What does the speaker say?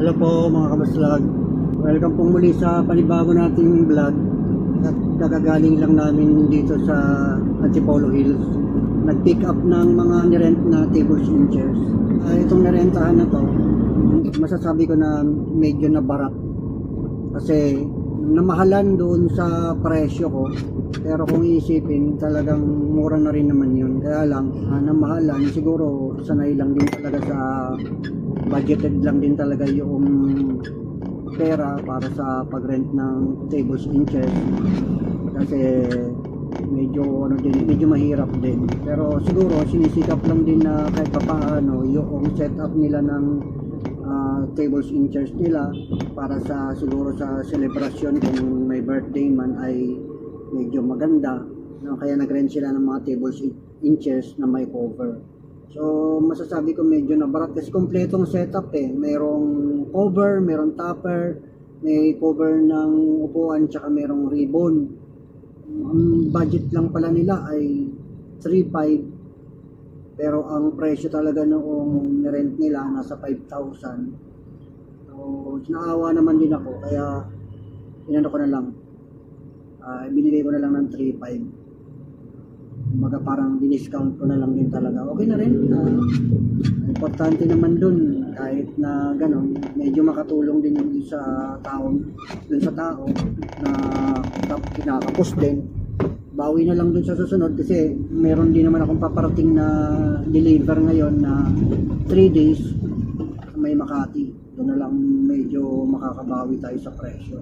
Hello po mga kabaslag. Welcome po muli sa panibago nating vlog. At kagagaling lang namin dito sa Antipolo Hills. Nag-pick up ng mga nirent na tables and chairs. Itong nirentahan na to, masasabi ko na medyo nabarat. Kasi namahalan doon sa presyo ko. Pero kung iisipin, talagang mura na rin naman yun. Kaya lang, namahalan, siguro sanay lang din talaga sa budgeted lang din talaga yung pera para sa pag-rent ng tables and chairs. Kasi medyo medyo mahirap din. Pero siguro sinisikap lang din na kahit papaano yung setup nila ng tables and chairs nila para sa siguro sa celebration kung may birthday man ay medyo maganda, no? Kaya nag-rent sila ng mga tables and chairs na may cover. So masasabi ko medyo nabarat kasi kompletong setup Merong cover, merong topper, may cover ng upuan, tsaka merong ribbon. Ang budget lang pala nila ay 3,500, pero ang presyo talaga noong nirent nila nasa 5,000. So naawa naman din ako, kaya inano ko na lang, binigay ko na lang ng 3,500. Baga parang diniscount ko na lang din talaga. Okay na rin. Importante naman dun, kahit na gano'n, medyo makatulong din yung sa tao na kinakapos din. Bawi na lang dun sa susunod kasi meron din naman akong paparating na deliver ngayon na 3 days may Makati. Doon na lang medyo makakabawi tayo sa presyo.